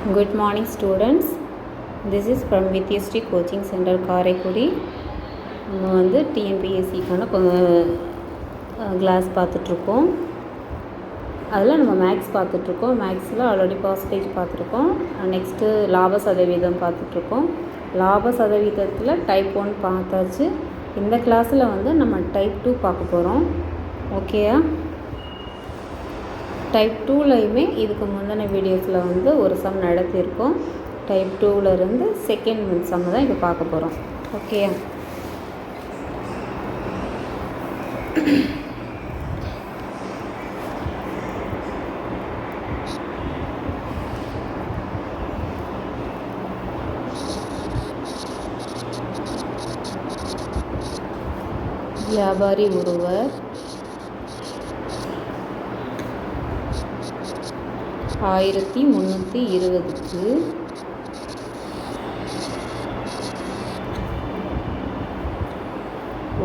Good morning students. This is from Vidyasri Coaching Center Karaikudi. நம்ம வந்து டிஎன்பிஎஸ்சிக்கான class பார்த்துட்ருக்கோம். அதில் நம்ம மேக்ஸ் பார்த்துட்ருக்கோம். மேக்ஸில் ஆல்ரெடி பர்சன்டேஜ் பார்த்துருக்கோம். நெக்ஸ்ட்டு லாப சதவீதம் பார்த்துட்ருக்கோம். லாப சதவீதத்தில் டைப் 1 பார்த்தாச்சு. இந்த கிளாஸில் வந்து நம்ம டைப் 2 பார்க்க போகிறோம். ஓகேயா? டைப் 2லையுமே இதுக்கு முந்தின வீடியோஸில் வந்து ஒரு சம் நடத்தியிருக்கோம். டைப் 2லேருந்து செகண்ட் மின் சம் தான் இப்போ பார்க்க போகிறோம். ஓகேயா? வியாபாரி ஒருவர் 1320க்கு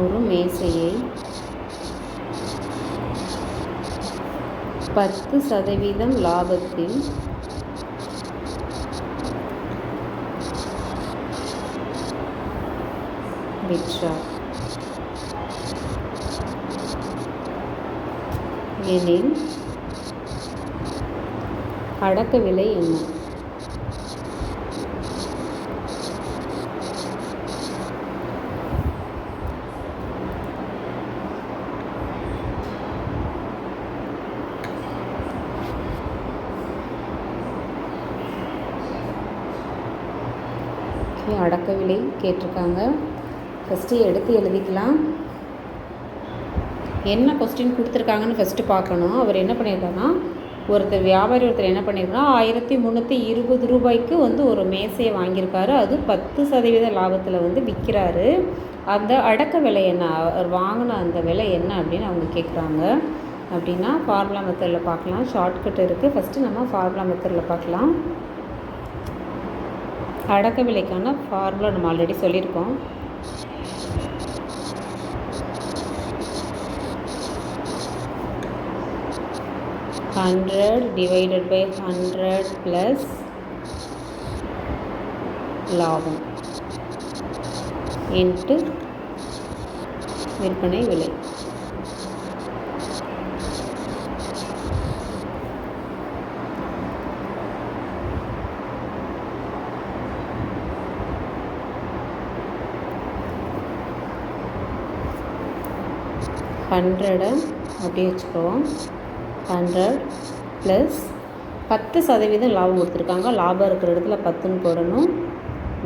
ஒரு மேசையை 10% லாபத்தில் விற்றார் எனில் அடக்க விலை என்ன? அடக்க விலை கேட்டிருக்காங்க. ஃபஸ்ட்டு எடுத்து எழுதிக்கலாம். என்ன கொஸ்டின் கொடுத்துருக்காங்கன்னு ஃபஸ்ட்டு பார்க்கணும். அவர் என்ன பண்ணியிருக்காங்கன்னா, வியாபாரி ஒருத்தர் என்ன பண்ணியிருக்காங்கன்னா 1320 ரூபாய்க்கு வந்து ஒரு மேசையை வாங்கியிருக்காரு. அது 10% லாபத்தில் வந்து விற்கிறாரு. அந்த அடக்க விலை என்ன, அவர் வாங்கின அந்த விலை என்ன அப்படின்னு அவங்க கேட்குறாங்க. அப்படின்னா ஃபார்முலா மெத்தடில் பார்க்கலாம். ஷார்ட்கட் இருக்குது. ஃபஸ்ட்டு நம்ம ஃபார்முலா மெத்தடில் பார்க்கலாம். அடக்க விலைக்கான ஃபார்முலா நம்ம ஆல்ரெடி சொல்லியிருக்கோம். $100 divided by 100 plus லாபம் இன்ட்டு விற்பனை விலை. ஹண்ட்ரடை அப்படியே வச்சுக்குவோம். 100 ப்ளஸ் 10% லாபம் கொடுத்துருக்காங்க. லாபம் இருக்கிற இடத்துல 10ன்னு போடணும்.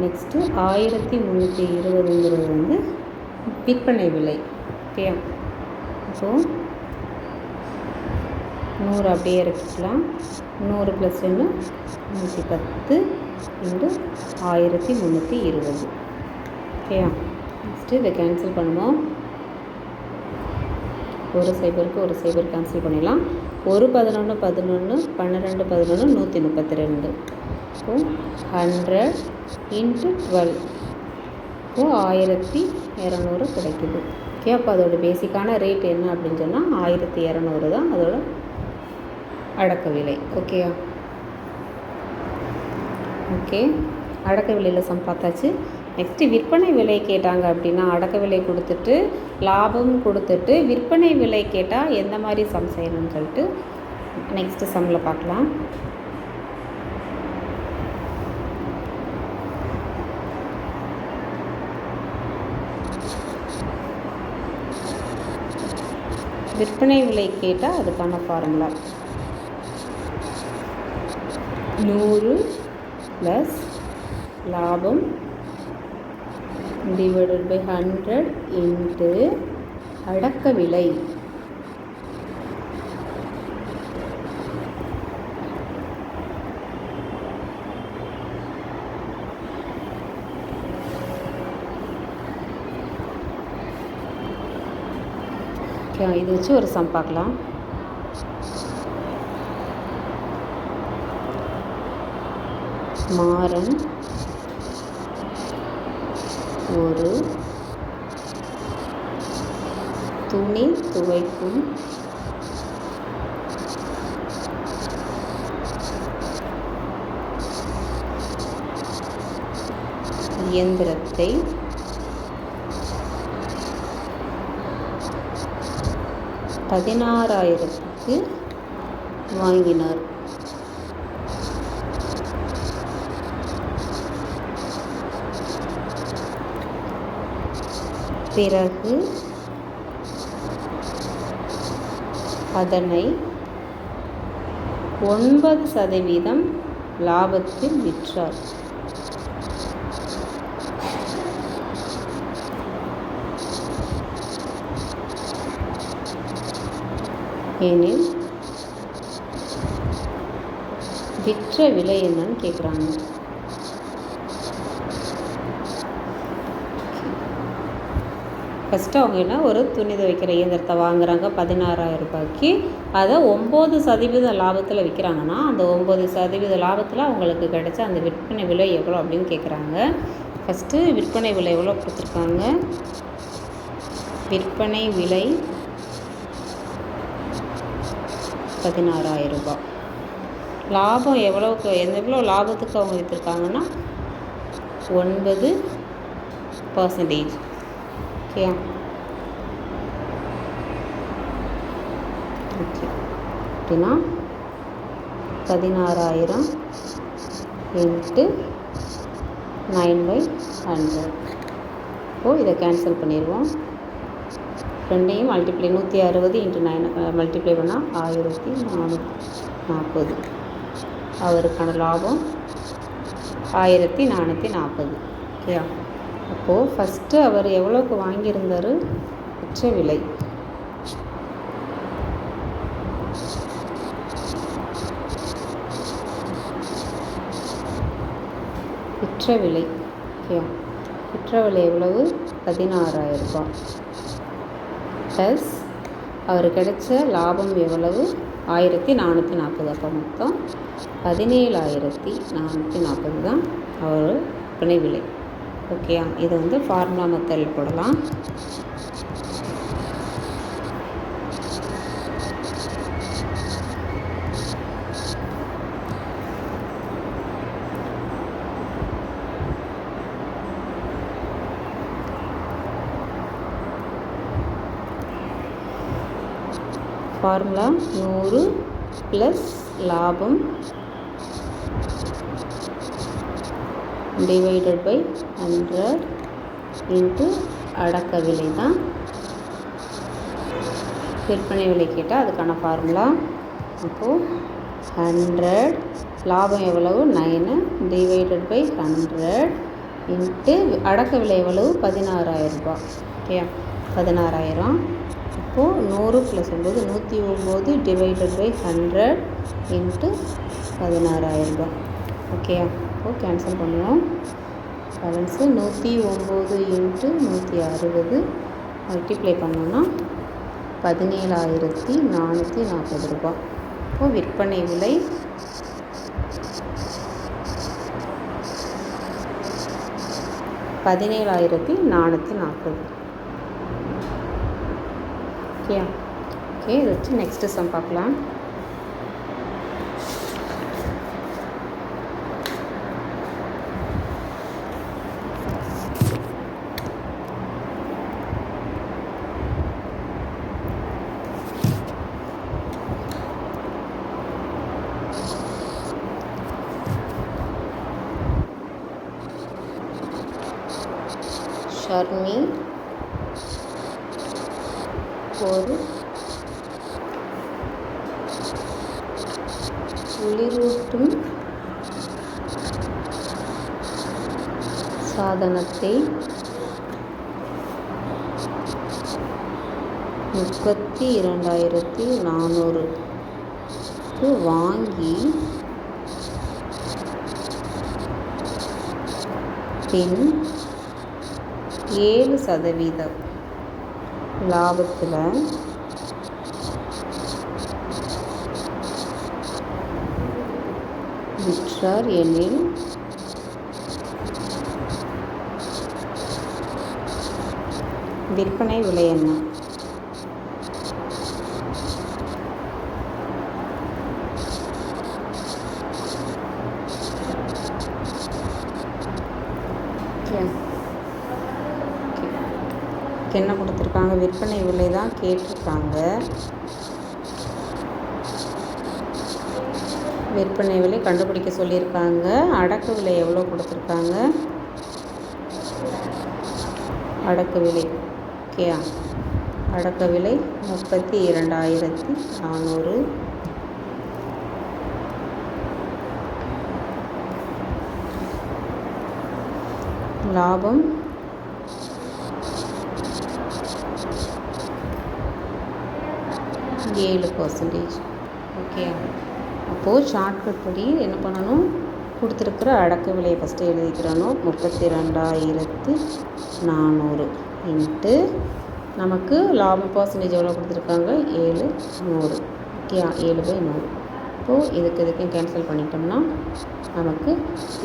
நெக்ஸ்ட்டு 1320ங்கிறது வந்து விற்பனை விலை. ஓகே, ஸோ 100 அப்படியே இறக்கிக்கலாம். 100 ப்ளஸ் 1 110 இன்ட்டு 1320. ஓகேயா? நெக்ஸ்ட்டு இதை கேன்சல் பண்ணுவோம். ஒரு சைபருக்கு ஒரு சைபர் கேன்சல் பண்ணிடலாம். 1 11 11 12 11 132. ஸோ 100 இன்ட்டு 12 ஸோ 1200 கிடைக்குது. ஓகே, அப்போ அதோட பேசிக்கான ரேட் என்ன அப்படின்னு சொன்னால் 1200 தான் அதோட அடக்க விலை. ஓகேயா? ஓகே, அடக்க விலையில் சம் பார்த்தாச்சு. நெக்ஸ்ட்டு விற்பனை விலை கேட்டாங்க அப்படின்னா அடக்க விலை கொடுத்துட்டு லாபம் கொடுத்துட்டு விற்பனை விலை கேட்டால் எந்த மாதிரி சம் செய்யணும்னு சொல்லிட்டு நெக்ஸ்ட்டு சம்மில் பார்க்கலாம். விற்பனை விலை கேட்டால் அதுக்கான ஃபார்முலா 100 ப்ளஸ் லாபம் divided by 100 into அடக்க விலை. இது வச்சு ஒரு சம் பார்க்கலாம். மாறன் ஒரு துணி துவைக்கும் இயந்திரத்தை $16,000க்கு வாங்கினார். பிறகு அதனை 9% லாபத்தில் விற்றார். எனில் விற்ற விலை என்னன்னு கேட்குறாங்க. ஃபஸ்ட்டு அவங்க என்ன ஒரு துணி துவைக்கிற இயந்திரத்தை வாங்குகிறாங்க 16,000 ரூபாய்க்கு. அதை 9% லாபத்தில் விற்கிறாங்கன்னா அந்த 9% லாபத்தில் அவங்களுக்கு கிடைச்ச அந்த விற்பனை விலை எவ்வளோ அப்படின்னு கேட்குறாங்க. ஃபஸ்ட்டு விற்பனை விலை எவ்வளோ கொடுத்துருக்காங்க. விற்பனை விலை 16,000 ரூபாய். லாபம் எவ்வளோ லாபத்துக்கு அவங்க விற்றுருக்காங்கன்னா 9%. ஓகே அப்படின்னா 16,000 × 9/100. இப்போது இதை கேன்சல் பண்ணிடுவோம். ரெண்டையும் மல்டிப்ளை 160 × 9 மல்டிப்ளை பண்ணால் 1440. அவருக்கான லாபம் 1440. ஓகேயா. அப்போது ஃபஸ்ட்டு அவர் எவ்வளோக்கு வாங்கியிருந்தார். விற்ற விலை ஓகேயா. விற்ற விலை எவ்வளவு 16,000 ரூபாய் ப்ளஸ் அவர் கிடைச்ச லாபம் எவ்வளவு 1440. அப்போ மொத்தம் 17,440 தான் அவர் விற்பனை விலை. ஓகேயா. இதை வந்து ஃபார்முலா மெத்தடில் போடலாம். ஃபார்முலா 100 ப்ளஸ் லாபம் டிவைடட் பை 100 இன்ட்டு அடக்க விலை தான் விற்பனை விலை கேட்டால் அதுக்கான ஃபார்முலா. அப்போது 100 லாபம் எவ்வளவு 9 டிவைடட் பை 100 இன்ட்டு அடக்க விலை எவ்வளவு 16,000 ரூபாய். ஓகே 16,000. இப்போது 100 + 9 109 டிவைடட் பை 100 இன்ட்டு 16,000 ரூபாய். ஓகேயா. இப்போது கேன்சல் பண்ணுவோம். பேலன்ஸு 109 இன்ட்டு 160 மல்டிப்ளை பண்ணோன்னா 17,440 ரூபாய். இப்போது விற்பனை விலை 17,440. ஓகே ஓகே இதை வச்சு நெக்ஸ்ட்டு சம் பார்க்கலாம். ஷர்மி ஒரு குளிரூட்டும் சாதனத்தை 32,400 வாங்கி பின் 7% லாபத்தில் விற்றார் எனில் விற்பனை விலை என்ன? என்ன கொடுத்துருக்காங்க, விற்பனை விலை தான் கேட்டிருக்காங்க. விற்பனை விலை கண்டுபிடிக்க சொல்லியிருக்காங்க. அடக்க விலை எவ்வளோ கொடுத்துருக்காங்க, அடக்க விலை ஓகேயா. அடக்க விலை 32,400. லாபம் 7%. ஓகே. அப்போது ஷார்ட்கட் படி என்ன பண்ணணும், கொடுத்துருக்குற அடக்க விலையை ஃபஸ்ட்டு எழுதிக்கிறணும். 32,400 இன்ட்டு நமக்கு லாபம் பர்சன்டேஜ் எவ்வளோ கொடுத்துருக்காங்க, 700. ஓகே, 7/100. இப்போது இதுக்கும் கேன்சல் பண்ணிட்டோம்னா நமக்கு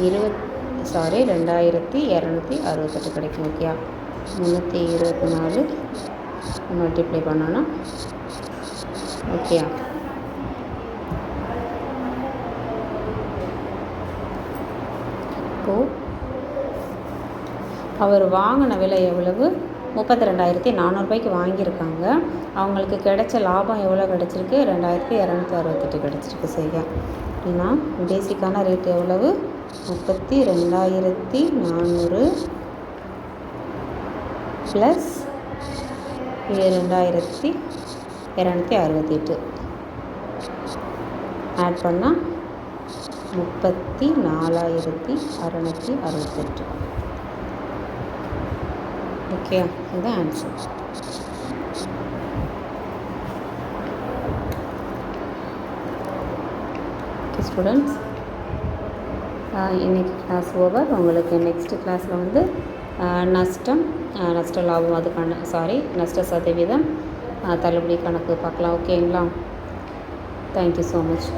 2,268 கிடைக்கும். ஓகே, 324 மல்டிப்ளை பண்ணோன்னா ஓகே. இப்போது அவர் வாங்கின விலை எவ்வளவு, 32,400 வாங்கியிருக்காங்க. அவங்களுக்கு கிடைச்ச லாபம் எவ்வளோ கிடச்சிருக்கு, 2,268 கிடச்சிருக்கு. சரியா. அப்படின்னா பேசிக்கான ரேட் எவ்வளவு, 32,400 ப்ளஸ் 2,268 ஆட் பண்ணால் 34,668. ஓகே, இதுதான் ஆன்சர். ஓகே ஸ்டூடெண்ட்ஸ், இன்றைக்கி கிளாஸ் ஓவர். உங்களுக்கு நெக்ஸ்ட்டு கிளாஸில் வந்து நஷ்ட லாபம் அதுக்கான நஷ்ட சதவீதம் தள்ளுபடி கணக்கு பார்க்கலாம். ஓகேங்களா. Thank you so much.